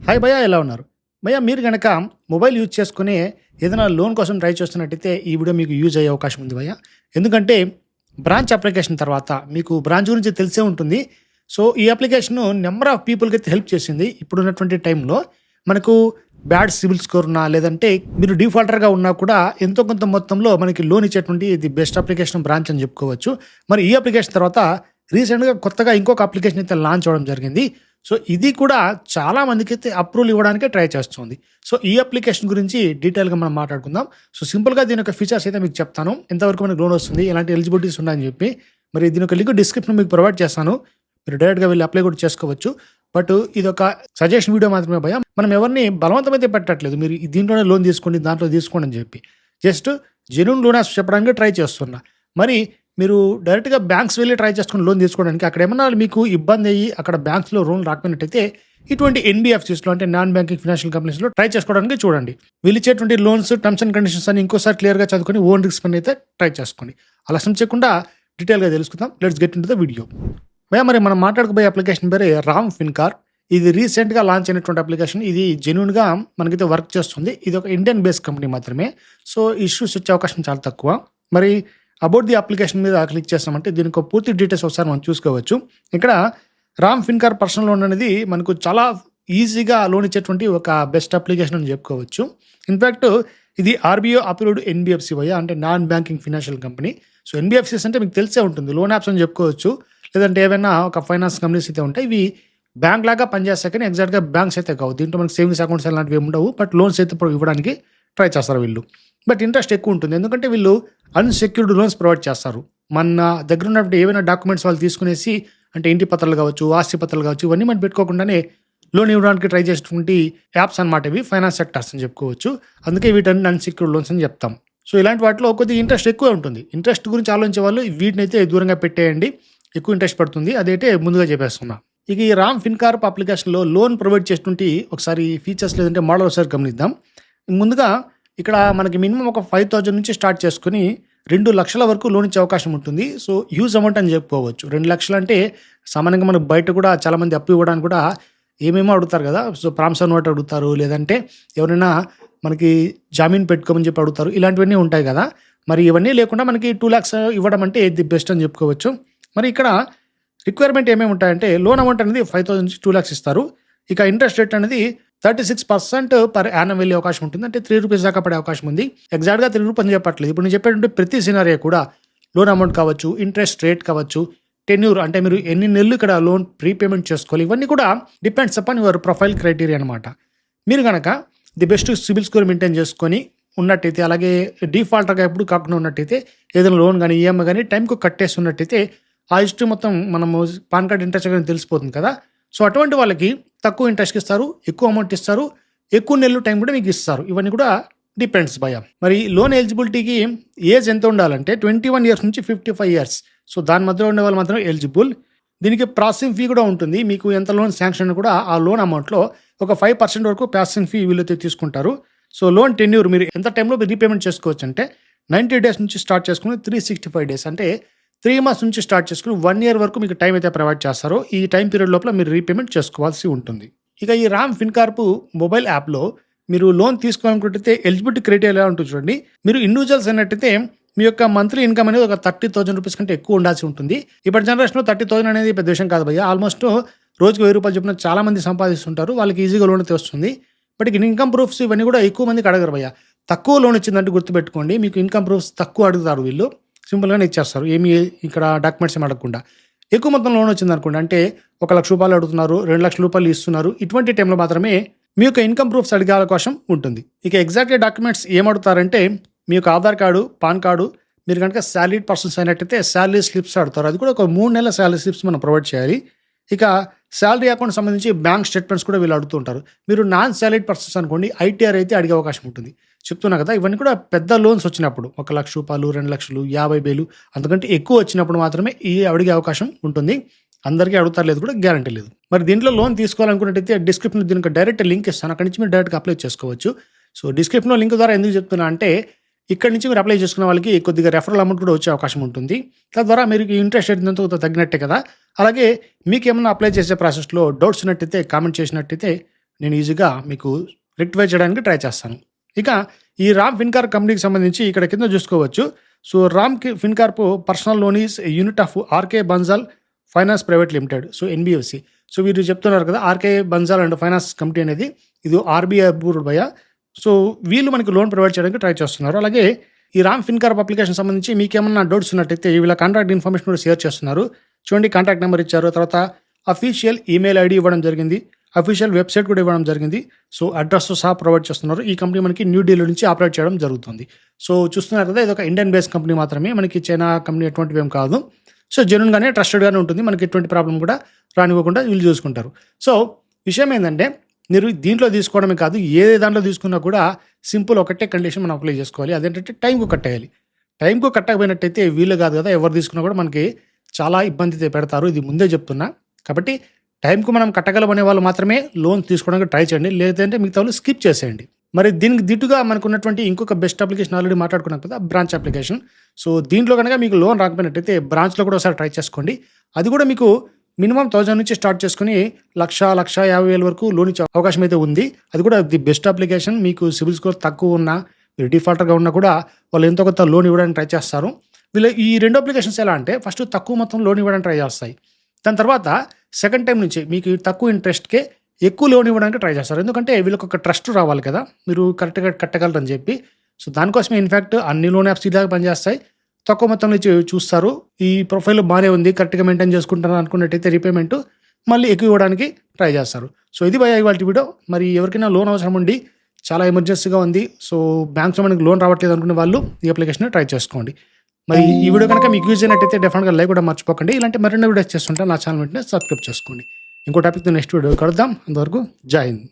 Hi భయ్యా, ఎలా ఉన్నారు? భయ్యా, మీరు గనక మొబైల్ యూజ్ చేసుకుని ఏదైనా లోన్ కోసం ట్రై చేస్తున్నట్టయితే ఈ వీడియో మీకు యూజ్ అయ్యే అవకాశం ఉంది భయ్యా. ఎందుకంటే బ్రాంచ్ అప్లికేషన్ తర్వాత మీకు బ్రాంచ్ గురించి తెలిసే ఉంటుంది. సో ఈ అప్లికేషన్ నెంబర్ ఆఫ్ పీపుల్కి అయితే హెల్ప్ చేసింది. ఇప్పుడున్నటువంటి టైంలో మనకు బ్యాడ్ సిబిల్ స్కోర్ ఉన్నా, లేదంటే మీరు డిఫాల్టర్గా ఉన్నా కూడా ఎంతో కొంత మొత్తంలో మనకి లోన్ ఇచ్చేటువంటి ఇది బెస్ట్ అప్లికేషన్ బ్రాంచ్ అని చెప్పుకోవచ్చు. మరి ఈ అప్లికేషన్ తర్వాత రీసెంట్గా కొత్తగా ఇంకొక అప్లికేషన్ అయితే లాంచ్ అవ్వడం జరిగింది. సో ఇది కూడా చాలా మందికి అయితే అప్రూవల్ ఇవ్వడానికే ట్రై చేస్తుంది. సో ఈ అప్లికేషన్ గురించి డీటెయిల్గా మనం మాట్లాడుకుందాం. సో సింపుల్గా దీని యొక్క ఫీచర్స్ అయితే మీకు చెప్తాను, ఎంతవరకు మనకి లోన్ వస్తుంది, ఎలాంటి ఎలిజిబిలిటీస్ ఉన్నాయని చెప్పి. మరి దీని యొక్క లింక్ డిస్క్రిప్షన్ మీకు ప్రొవైడ్ చేస్తాను, మీరు డైరెక్ట్గా వెళ్ళి అప్లై కూడా చేసుకోవచ్చు. బట్ ఇది ఒక సజెషన్ వీడియో మాత్రమే భయ. మనం ఎవరిని బలవంతం అయితే పెట్టట్లేదు, మీరు దీంట్లోనే లోన్ తీసుకోండి, దాంట్లో తీసుకోండి అని చెప్పి జస్ట్ జెన్యూన్ లోన్ చెప్పడానికి ట్రై చేస్తున్నా. మరి మీరు డైరెక్ట్గా బ్యాంక్స్ వెళ్ళి ట్రై చేసుకుని లోన్ తీసుకోవడానికి అక్కడ ఏమన్నా మీకు ఇబ్బంది అయ్యి అక్కడ బ్యాంక్స్లో లోన్ రాకపోయినట్టయితే ఇటువంటి ఎన్బిఎఫ్సిస్లో అంటే నాన్ బ్యాంకింగ్ ఫైనాన్షియల్ కంపెనీస్లో ట్రై చేసుకోవడానికి చూడండి. వీళ్ళు ఇచ్చేటువంటి లోన్స్ టర్మ్స్ అండ్ కండిషన్స్ అని ఇంకోసారి క్లియర్గా చదువుకొని ఓన్ రిస్క్ అని అయితే ట్రై చేసుకోండి. ఆలస్యం చేయకుండా డీటెయిల్గా తెలుసుకుందాం. Let's get in to the video. మరి మనం మాట్లాడుకోబోయే అప్లికేషన్ పేరే రామ్ ఫిన్కార్. ఇది రీసెంట్గా లాంచ్ అయినటువంటి అప్లికేషన్. ఇది జెన్యూన్గా మనకైతే వర్క్ చేస్తుంది. ఇది ఒక ఇండియన్ బేస్డ్ కంపెనీ మాత్రమే. సో ఇష్యూస్ వచ్చే అవకాశం చాలా తక్కువ. మరి అబౌట్ ది అప్లికేషన్ మీద క్లిక్ చేస్తామంటే దీనికి పూర్తి డీటెయిల్స్ ఒకసారి మనం చూసుకోవచ్చు. ఇక్కడ రామ్ ఫిన్కార్ పర్సనల్ లోన్ అనేది మనకు చాలా ఈజీగా లోన్ ఇచ్చేటువంటి ఒక బెస్ట్ అప్లికేషన్ అని చెప్పుకోవచ్చు. ఇన్ఫ్యాక్ట్ ఇది ఆర్బీఐ అప్రూవ్డ్ ఎన్బిఎఫ్సి అంటే non banking financial company. So NBFCs అంటే మీకు తెలిసే ఉంటుంది, లోన్ యాప్స్ అని చెప్పుకోవచ్చు. లేదంటే ఏవైనా ఒక ఫైనాన్స్ కంపెనీస్ అయితే ఉంటాయి, ఇవి బ్యాంక్ లాగా పనిచేస్తాయి కానీ ఎగ్జాక్ట్గా బ్యాంక్స్ అయితే కావు. దీంట్లో మనకి సేవింగ్స్ అకౌంట్స్ అలాంటివి ఉండవు, బట్ లోన్స్ అయితే ఇవ్వడానికి ట్రై చేస్తారు వీళ్ళు. బట్ ఇంట్రెస్ట్ ఎక్కువ ఉంటుంది, ఎందుకంటే వీళ్ళు అన్సెక్యూర్డ్ లోన్స్ ప్రొవైడ్ చేస్తారు. మన దగ్గర ఉన్నప్పుడు ఏవైనా డాక్యుమెంట్స్ వాళ్ళు తీసుకునేసి, అంటే ఇంటి పత్రాలు కావచ్చు, ఆస్తి పత్రాలు కావచ్చు, ఇవన్నీ మనం పెట్టుకోకుండానే లోన్ ఇవ్వడానికి ట్రై చేసేటువంటి యాప్స్ అనమాట ఇవి, ఫైనాన్స్ సెక్టర్స్ అని చెప్పుకోవచ్చు. అందుకే వీటన్ని అన్సెక్యూర్డ్ లోన్స్ అని చెప్తాం. సో ఇలాంటి వాటిలో కొద్దిగా ఇంట్రెస్ట్ ఎక్కువ ఉంటుంది. ఇంట్రెస్ట్ గురించి ఆలోచించే వాళ్ళు వీటిని అయితే దూరంగా పెట్టేయండి, ఎక్కువ ఇంట్రెస్ట్ పడుతుంది. అదైతే ముందుగా చెప్పేస్తున్నా. ఇక ఈ రామ్ ఫిన్కార్ అప్లికేషన్లో లోన్ ప్రొవైడ్ చేస్తుంటే ఒకసారి ఫీచర్స్ లేదంటే మోడల్ ఒకసారి గమనిద్దాం. ముందుగా ఇక్కడ మనకి మినిమం ఒక 5,000 నుంచి స్టార్ట్ చేసుకుని 2 లక్షల వరకు లోన్ ఇచ్చే అవకాశం ఉంటుంది. సో హ్యూజ్ అమౌంట్ అని చెప్పుకోవచ్చు. 2 లక్షలు అంటే సామాన్యంగా మనకు బయట కూడా చాలామంది అప్పు ఇవ్వడానికి కూడా ఏమేమో అడుగుతారు కదా. సో ప్రామిసర్ నోట్ అడుగుతారు, లేదంటే ఎవరైనా మనకి జామీన్ పెట్టుకోమని చెప్పి అడుగుతారు, ఇలాంటివన్నీ ఉంటాయి కదా. మరి ఇవన్నీ లేకుండా మనకి 2 lakhs ఇవ్వడం అంటే ది బెస్ట్ అని చెప్పుకోవచ్చు. మరి ఇక్కడ రిక్వైర్మెంట్ ఏమేమి ఉంటాయంటే లోన్ అమౌంట్ అనేది 5,000 నుంచి 2 lakhs ఇస్తారు. ఇక ఇంట్రెస్ట్ రేట్ అనేది 36% పర్ యానం వెళ్ళే అవకాశం ఉంటుంది, అంటే 3 రూపీస్ దాకా పడే అవకాశం ఉంది. ఎగ్జాక్ట్గా 3 రూపీస్ చెప్పట్లేదు. ఇప్పుడు నేను చెప్పేటువంటి ప్రతి సినారియో కూడా లోన్ అమౌంట్ కావచ్చు, ఇంట్రెస్ట్ రేట్ కావచ్చు, టెన్యూర్ అంటే మీరు ఎన్ని నెలలు ఇక్కడ లోన్ ప్రీపేమెంట్ చేసుకోవాలి, ఇవన్నీ కూడా depends upon your profile criteria అనమాట. మీరు కనుక the best CIBIL score maintain చేసుకొని ఉన్నట్టయితే, అలాగే డిఫాల్టర్గా ఎప్పుడు కాకుండా ఉన్నట్టయితే, ఏదైనా లోన్ కానీ ఈఎంఐ కానీ టైంకు కట్టేసి ఉన్నట్టయితే ఆ హిస్టరీ మొత్తం మనము పాన్ కార్డ్ ఇంట్రెస్ట్ కానీ తెలిసిపోతుంది కదా. సో అటువంటి వాళ్ళకి తక్కువ ఇంట్రెస్ట్ ఇస్తారు, ఎక్కువ అమౌంట్ ఇస్తారు, ఎక్కువ నెలలు టైం కూడా మీకు ఇస్తారు. ఇవన్నీ కూడా డిపెండ్స్ భయ. మరి లోన్ ఎలిజిబిలిటీకి ఏజ్ ఎంత ఉండాలంటే 21 years నుంచి 55 years. సో దాని మధ్యలో ఉండే వాళ్ళు మాత్రం ఎలిజిబుల్. దీనికి ప్రాసెసింగ్ ఫీ కూడా ఉంటుంది. మీకు ఎంత లోన్ శాంక్షన్ కూడా ఆ లోన్ అమౌంట్లో ఒక 5% వరకు ప్రాసెసింగ్ ఫీ వీళ్ళైతే తీసుకుంటారు. సో లోన్ టెన్యూర్ మీరు ఎంత టైంలో రీపేమెంట్ చేసుకోవచ్చు అంటే 90 days నుంచి స్టార్ట్ చేసుకుని 365 days, అంటే 3 months నుంచి స్టార్ట్ చేసుకుని 1 year వరకు మీకు టైం అయితే ప్రొవైడ్ చేస్తారో ఈ టైం పీరియడ్ లోపల మీరు రీపేమెంట్ చేసుకోవాల్సి ఉంటుంది. ఇక ఈ రామ్ ఫిన్కార్ప్ మొబైల్ యాప్లో మీరు లోన్ తీసుకోవాలనుకుంటే ఎలిజిబిలిటీ క్రైటీరియా ఎలా ఉంటుంది చూడండి. మీరు ఇండివిజువల్స్ అన్నట్టయితే మీ యొక్క మంత్లీ ఇన్కమ్ అనేది ఒక 30,000 రూపీస్ కంటే ఎక్కువ ఉండాల్సి ఉంటుంది. ఇప్పటి జనరేషన్లో 30,000 అనేది పెద్ద విషయం కాదు భయ్య. ఆల్మోస్ట్ రోజుకి 1,000 రూపాయలు చెప్పిన చాలా మంది సంపాదిస్తుంటారు, వాళ్ళకి ఈజీగా లోన్ అయితే వస్తుంది. బట్ ఇన్కమ్ ప్రూఫ్స్ ఇవన్నీ కూడా ఎక్కువ మందికి అడగరు భయ్య. తక్కువ లోన్ ఇచ్చిందంటే గుర్తుపెట్టుకోండి, మీకు ఇన్కమ్ ప్రూఫ్స్ తక్కువ అడుగుతారు వీళ్ళు, సింపుల్గానే ఇచ్చేస్తారు, ఏమి ఇక్కడ డాక్యుమెంట్స్ ఏమి అడగకుండా. ఎక్కువ మొత్తం లోన్ వచ్చింది అనుకోండి, అంటే 1,00,000 రూపాయలు అడుగుతున్నారు, 2 లక్షల రూపాయలు ఇస్తున్నారు, ఇటువంటి టైంలో మాత్రమే మీ యొక్క ఇన్కమ్ ప్రూఫ్స్ అడిగే అవకాశం ఉంటుంది. ఇక ఎగ్జాక్ట్గా డాక్యుమెంట్స్ ఏమడుగుతారంటే మీ యొక్క ఆధార్ కార్డు, పాన్ కార్డు, మీరు కనుక శాలరీడ్ పర్సన్స్ అయినట్టయితే శాలరీ స్లిప్స్ అడుగుతారు. అది కూడా ఒక 3 నెలల శాలరీ స్లిప్స్ మనం ప్రొవైడ్ చేయాలి. ఇక శాలరీ అకౌంట్ సంబంధించి బ్యాంక్ స్టేట్మెంట్స్ కూడా వీళ్ళు అడుగుతుంటారు. మీరు నాన్ శాలరీడ్ పర్సన్స్ అనుకోండి, ఐటీఆర్ అయితే అడిగే అవకాశం ఉంటుంది. చెప్తున్నా కదా, ఇవన్నీ కూడా పెద్ద లోన్స్ వచ్చినప్పుడు 1,00,000 రూపాయలు, 2 లక్షలు, 50,000 అంతకంటే ఎక్కువ వచ్చినప్పుడు మాత్రమే ఈ అడిగే అవకాశం ఉంటుంది. అందరికీ అడుగుతారు లేదు కూడా గ్యారంటీ లేదు. మరి దీంట్లో లోన్ తీసుకోవాలనుకున్నట్టయితే డిస్క్రిప్షన్లో దీనికి డైరెక్ట్ లింక్ ఇస్తాను, అక్కడి నుంచి మీరు డైరెక్ట్గా అప్లై చేసుకోవచ్చు. సో డిస్క్రిప్షన్లో లింక్ ద్వారా ఎందుకు చెప్తున్నా అంటే ఇక్కడ నుంచి మీరు అప్లై చేసుకున్న వాళ్ళకి కొద్దిగా రెఫరల్ అమౌంట్ కూడా వచ్చే అవకాశం ఉంటుంది. తద్వారా మీరు ఇంట్రెస్ట్ ఎంతో తగ్గినట్టే కదా. అలాగే మీకు ఏమన్నా అప్లై చేసే ప్రాసెస్లో డౌట్స్ ఉన్నట్టయితే కామెంట్ చేసినట్టయితే నేను ఈజీగా మీకు రెక్టిఫై చేయడానికి ట్రై చేస్తాను. ఇక ఈ రామ్ ఫిన్కార్ప్ కంపెనీకి సంబంధించి ఇక్కడ కింద చూసుకోవచ్చు. So Ram Fincorp personal loan is unit of RK Bansal finance private limited, so NBFC. So వీరు చెప్తున్నారు కదా, RK Bansal and finance company అనేది ఇది ఆర్బీఐ అప్రూవ్డ్ బై. సో వీళ్ళు మనకి లోన్ ప్రొవైడ్ చేయడానికి ట్రై చేస్తున్నారు. అలాగే ఈ రామ్ ఫిన్కార్ప్ అప్లికేషన్ సంబంధించి మీకు ఏమన్నా డౌట్స్ ఉన్నట్టయితే వీళ్ళ కాంటాక్ట్ ఇన్ఫర్మేషన్ కూడా షేర్ చేస్తున్నారు. చూడండి, కాంటాక్ట్ నెంబర్ ఇచ్చారు, తర్వాత అఫీషియల్ ఈమెయిల్ ఐడి ఇవ్వడం జరిగింది, అఫీషియల్ వెబ్సైట్ కూడా ఇవ్వడం జరిగింది. సో అడ్రస్తో సహా ప్రొవైడ్ చేస్తున్నారు. ఈ కంపెనీ మనకి న్యూఢిల్లీ నుంచి ఆపరేట్ చేయడం జరుగుతుంది. సో చూస్తున్నారు కదా, ఇది ఒక ఇండియన్ బేస్డ్ కంపెనీ మాత్రమే, మనకి చైనా కంపెనీ ఎటువంటివి ఏం కాదు. సో జెన్యూన్గానే ట్రస్టెడ్గానే ఉంటుంది, మనకి ఎటువంటి ప్రాబ్లం కూడా రానివ్వకుండా వీళ్ళు చూసుకుంటారు. సో విషయం ఏంటంటే, మీరు దీంట్లో తీసుకోవడమే కాదు, ఏ దాంట్లో తీసుకున్నా కూడా సింపుల్ ఒకటే కండిషన్ మనం అప్లై చేసుకోవాలి. అదేంటంటే టైంకు కట్టేయాలి. టైంకు కట్టకపోయినట్టయితే వీళ్ళు కాదు కదా, ఎవరు తీసుకున్నా కూడా మనకి చాలా ఇబ్బంది పెడతారు. ఇది ముందే చెప్తున్నా. కాబట్టి టైంకు మనం కట్టగలమనే వాళ్ళు మాత్రమే లోన్ తీసుకోవడానికి ట్రై చేయండి, లేదంటే మిగతా వాళ్ళు స్కిప్ చేసేయండి. మరి దీనికి దిట్టుగా మనకు ఉన్నటువంటి ఇంకొక బెస్ట్ అప్లికేషన్ ఆల్రెడీ మాట్లాడుకున్నాం కదా, బ్రాంచ్ అప్లికేషన్. సో దీంట్లో కనుక మీకు లోన్ రాకపోయినట్టయితే బ్రాంచ్లో కూడా ఒకసారి ట్రై చేసుకోండి. అది కూడా మీకు మినిమం 1000 నుంచి స్టార్ట్ చేసుకుని 1,50,000 వరకు లోన్ ఇచ్చే అవకాశం అయితే ఉంది. అది కూడా ది బెస్ట్ అప్లికేషన్. మీకు సిబిల్ స్కోర్ తక్కువ ఉన్నా, మీరు డిఫాల్టర్గా ఉన్నా కూడా వాళ్ళు ఎంతో కొంత లోన్ ఇవ్వడానికి ట్రై చేస్తారు. వీళ్ళు ఈ 2 అప్లికేషన్స్ ఎలా అంటే, ఫస్ట్ తక్కువ మొత్తం లోన్ ఇవ్వడానికి ట్రై చేస్తాయి. దాని తర్వాత సెకండ్ టైం నుంచి మీకు తక్కువ ఇంట్రెస్ట్కే ఎక్కువ లోన్ ఇవ్వడానికి ట్రై చేస్తారు. ఎందుకంటే వీళ్ళకి ఒక ట్రస్ట్ రావాలి కదా, మీరు కరెక్ట్గా కట్టగలరని చెప్పి. సో దానికోసమే ఇన్ఫ్యాక్ట్ అన్ని లోన్ యాప్స్ ఇలాగా పనిచేస్తాయి. తక్కువ మొత్తం నుంచి చూస్తారు, ఈ ప్రొఫైల్ బాగానే ఉంది, కరెక్ట్గా మెయింటైన్ చేసుకుంటారు అనుకున్నట్టయితే రీపేమెంట్ మళ్ళీ ఎక్కువ ఇవ్వడానికి ట్రై చేస్తారు. సో ఇది భయ ఇవాళ వీడియో. మరి ఎవరికైనా లోన్ అవసరం ఉండి చాలా ఎమర్జెన్సీగా ఉంది, సో బ్యాంక్స్లో మనకి లోన్ రావట్లేదు అనుకునే వాళ్ళు ఈ అప్లికేషన్ ట్రై చేసుకోండి. మరి ఈ వీడియో కనుక మీకు యూజ్ అయినట్టయితే డెఫినెట్గా లైక్ కూడా మర్చిపోకండి. ఇలాంటి మరిన్ని వీడియోస్ చేస్తుంటే నా ఛానల్ వెంటనే సబ్స్క్రైబ్ చేసుకోండి. ఇంకో టాపిక్తో నెక్స్ట్ వీడియో కలుద్దాం. అంతవరకు జై హింద్.